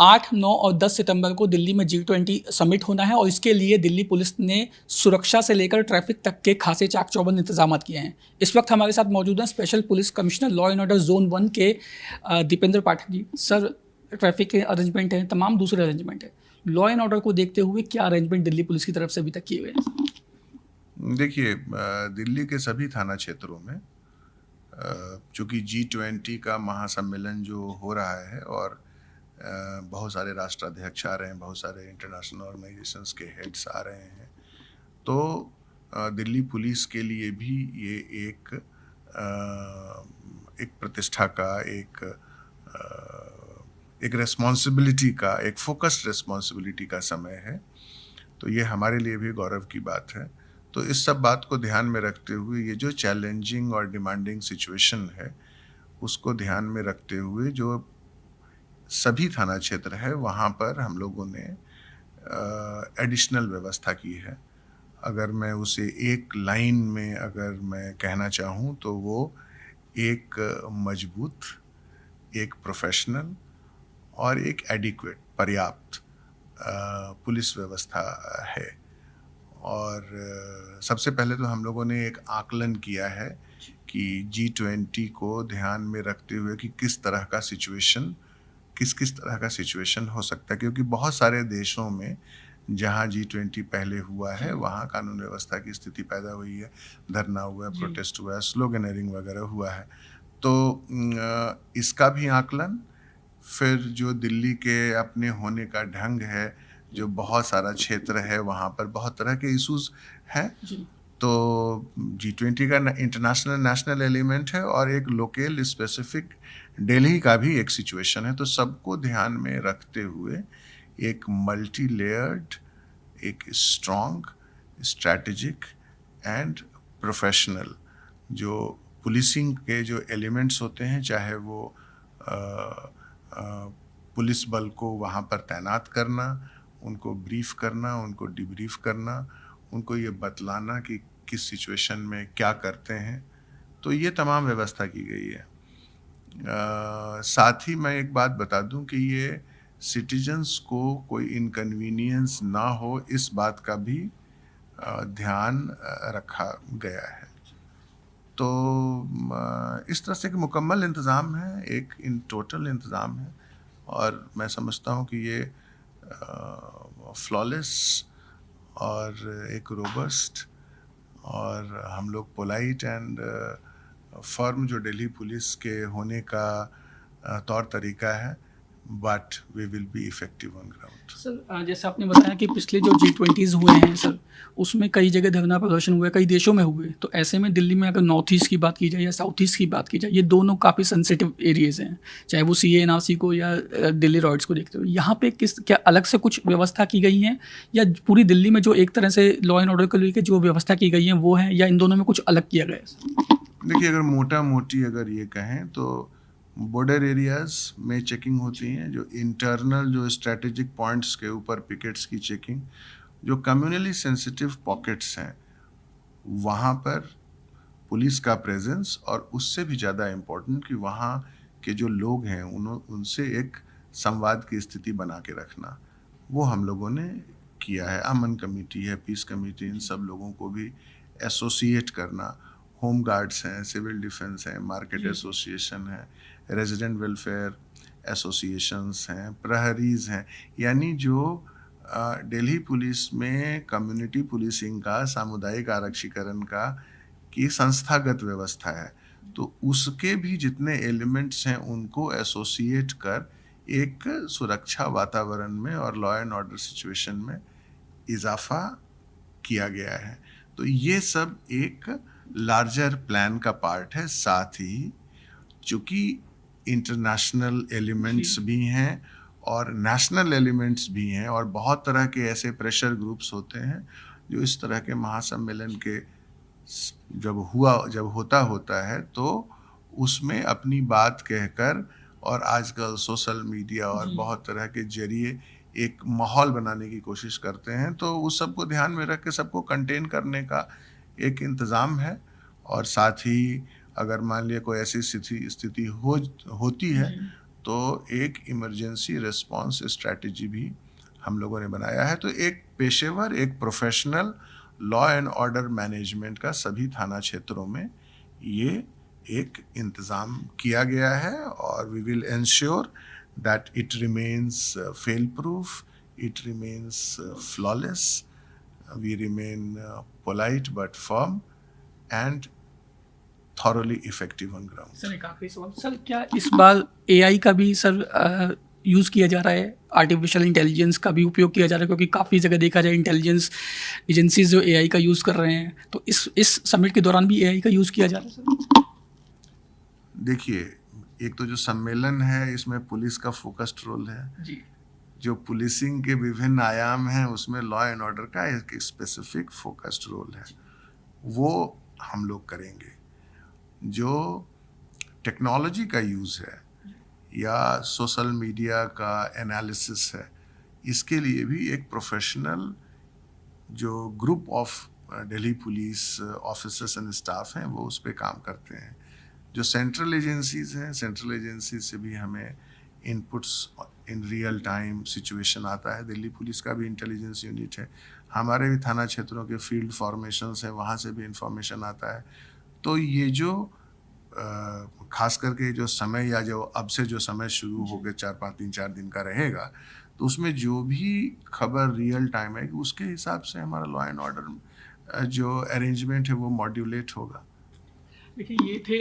8, 9 और 10 सितंबर को दिल्ली में G20 समिट होना है और इसके लिए दिल्ली पुलिस ने सुरक्षा से लेकर ट्रैफिक तक के खासे चाक चौबंद इंतजाम किए हैं। इस वक्त हमारे साथ मौजूद हैं special police commissioner law and order zone 1 के दीपेंद्र पाठक जी। सर, ट्रैफिक के अरेंजमेंट हैं, तमाम दूसरे अरेंजमेंट हैं, लॉ एंड ऑर्डर को देखते हुए क्या अरेंजमेंट दिल्ली पुलिस की तरफ से अभी तक किए हुए हैं? देखिए, दिल्ली के सभी थाना क्षेत्रों में चूँकि G20 का महासम्मेलन जो हो रहा है और बहुत सारे राष्ट्राध्यक्ष आ रहे हैं, बहुत सारे इंटरनेशनल ऑर्गेनाइजेशंस के हेड्स आ रहे हैं, तो दिल्ली पुलिस के लिए भी ये एक प्रतिष्ठा का, एक रिस्पॉन्सिबिलिटी का, एक फोकस्ड रिस्पॉन्सिबिलिटी का समय है। तो ये हमारे लिए भी गौरव की बात है। तो इस सब बात को ध्यान में रखते हुए ये जो चैलेंजिंग और डिमांडिंग सिचुएशन है, उसको ध्यान में रखते हुए जो सभी थाना क्षेत्र है वहाँ पर हम लोगों ने एडिशनल व्यवस्था की है। अगर मैं उसे एक लाइन में अगर मैं कहना चाहूँ तो वो एक मजबूत, एक प्रोफेशनल और एक एडिक्वेट, पर्याप्त पुलिस व्यवस्था है। और सबसे पहले तो हम लोगों ने एक आकलन किया है कि G20 को ध्यान में रखते हुए कि किस तरह का सिचुएशन, किस तरह का सिचुएशन हो सकता है, क्योंकि बहुत सारे देशों में जहाँ G20 पहले हुआ है वहाँ कानून व्यवस्था की स्थिति पैदा हुई है, धरना हुआ है, प्रोटेस्ट हुआ है, स्लोगनरिंग वगैरह हुआ है। तो इसका भी आकलन, फिर जो दिल्ली के अपने होने का ढंग है, जो बहुत सारा क्षेत्र है वहाँ पर बहुत तरह के इश्यूज हैं, तो G20 का इंटरनेशनल नेशनल एलिमेंट है और एक लोकल स्पेसिफिक दिल्ली का भी एक सिचुएशन है। तो सबको ध्यान में रखते हुए एक मल्टी लेयर्ड, एक स्ट्रॉन्ग, स्ट्रैटेजिक एंड प्रोफेशनल जो पुलिसिंग के जो एलिमेंट्स होते हैं, चाहे वो पुलिस बल को वहाँ पर तैनात करना, उनको ब्रीफ करना, उनको डिब्रीफ करना, उनको ये बतलाना कि किस सिचुएशन में क्या करते हैं, तो ये तमाम व्यवस्था की गई है। साथ ही मैं एक बात बता दूं कि ये सिटीजन्स को कोई इनकन्वीनियंस ना हो, इस बात का भी ध्यान रखा गया है। तो इस तरह से एक मुकम्मल इंतज़ाम है, एक इन टोटल इंतज़ाम है और मैं समझता हूँ कि ये फ्लॉलेस और एक रोबस्ट और हम लोग पोलाइट एंड फर्म जो दिल्ली पुलिस के होने का तौर तरीका है, but we will be effective on ground. Sir, जैसे आपने बताया कि पिछले जो G20 हुए हैं सर, उसमें कई जगह धरना प्रदर्शन हुए, कई देशों में हुए, तो ऐसे में दिल्ली में अगर नॉर्थ ईस्ट की बात की जाए या साउथ ईस्ट की बात की जाए, ये दोनों काफ़ी सेंसिटिव एरियाज़ हैं, चाहे वो CA/NRC को या दिल्ली रॉयट्स को देखते हुए, यहाँ पे क्या अलग से कुछ व्यवस्था की गई हैं या पूरी दिल्ली में जो एक तरह से लॉ एंड ऑर्डर को लेकर जो व्यवस्था की गई है वो है, या इन दोनों में कुछ अलग किया गया है? देखिए, अगर मोटा मोटी अगर ये कहें तो बॉर्डर एरियाज़ में चेकिंग होती हैं, जो इंटरनल जो स्ट्रेटेजिक पॉइंट्स के ऊपर पिकेट्स की चेकिंग, जो कम्युनली सेंसिटिव पॉकेट्स हैं वहाँ पर पुलिस का प्रेजेंस, और उससे भी ज़्यादा इम्पोर्टेंट कि वहाँ के जो लोग हैं उनसे एक संवाद की स्थिति बना के रखना, वो हम लोगों ने किया है। अमन कमेटी है, पीस कमेटी, इन सब लोगों को भी एसोसिएट करना, होम गार्ड्स हैं, सिविल डिफेंस हैं, मार्केट एसोसिएशन है, रेजिडेंट वेलफेयर एसोसिएशंस हैं, प्रहरीज हैं, यानी जो दिल्ली पुलिस में कम्युनिटी पुलिसिंग का, सामुदायिक आरक्षीकरण का की संस्थागत व्यवस्था है, तो उसके भी जितने एलिमेंट्स हैं उनको एसोसिएट कर एक सुरक्षा वातावरण में और लॉ एंड ऑर्डर सिचुएशन में इजाफा किया गया है। तो ये सब एक लार्जर प्लान का पार्ट है। साथ ही चूँकि इंटरनेशनल एलिमेंट्स भी हैं और नेशनल एलिमेंट्स भी हैं और बहुत तरह के ऐसे प्रेशर ग्रुप्स होते हैं जो इस तरह के महासम्मेलन के जब होता है तो उसमें अपनी बात कहकर और आजकल सोशल मीडिया और बहुत तरह के जरिए एक माहौल बनाने की कोशिश करते हैं, तो उस सब को ध्यान में रख के सबको कंटेन करने का एक इंतज़ाम है। और साथ ही अगर मान लिया कोई ऐसी स्थिति होती है तो एक इमरजेंसी रिस्पांस स्ट्रैटेजी भी हम लोगों ने बनाया है। तो एक पेशेवर, एक professional law and order management का सभी थाना क्षेत्रों में ये एक इंतज़ाम किया गया है, और we will ensure that it remains fail proof, it remains flawless, we remain polite but firm and thoroughly effective on ground. Sir एक आखिरी सवाल, सर क्या इस बार एआई का भी सर यूज़ किया जा रहा है, आर्टिफिशियल इंटेलिजेंस का भी उपयोग किया जा रहा है? क्योंकि काफ़ी जगह देखा जाए इंटेलिजेंस एजेंसीज जो एआई का यूज़ कर रहे हैं, तो इस समिट के दौरान भी एआई का यूज़ किया जा रहा है सर? देखिए, एक तो जो सम्मेलन है इसमें पुलिस का फोकस्ड रोल है जी जो पुलिसिंग के विभिन्न आयाम हैं उसमें लॉ एंड ऑर्डर का एक स्पेसिफिक फोकस्ड रोल है, वो हम लोग करेंगे। जो टेक्नोलॉजी का यूज़ है या सोशल मीडिया का एनालिसिस है, इसके लिए भी एक प्रोफेशनल जो group of Delhi police officers and staff हैं वो उस पर काम करते हैं। जो सेंट्रल एजेंसीज़ हैं, सेंट्रल एजेंसी से भी हमें inputs in real time situation आता है। दिल्ली पुलिस का भी इंटेलिजेंस यूनिट है, हमारे भी थाना क्षेत्रों के फील्ड फॉर्मेशंस हैं, वहाँ से भी इंफॉर्मेशन आता है। तो ये जो खास करके जो समय या जो अब से जो समय शुरू हो गए 3-4 दिन का रहेगा, तो उसमें जो भी खबर रियल टाइम है उसके हिसाब से हमारा लॉ एंड ऑर्डर जो अरेंजमेंट है वो मॉड्यूलेट होगा। देखिए, ये थे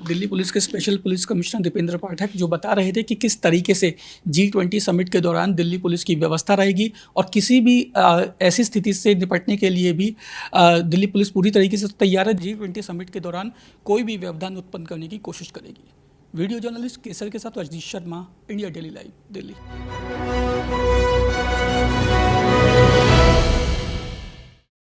दिल्ली पुलिस के स्पेशल पुलिस कमिश्नर दीपेंद्र पाठक, जो बता रहे थे कि किस तरीके से G20 समिट के दौरान दिल्ली पुलिस की व्यवस्था रहेगी, और किसी भी ऐसी स्थिति से निपटने के लिए भी दिल्ली पुलिस पूरी तरीके से तैयार है। G20 समिट के दौरान कोई भी व्यवधान उत्पन्न करने की कोशिश करेगी। वीडियो जर्नलिस्ट केसर के साथ Ajaneesh Sharma, India daily live, Delhi.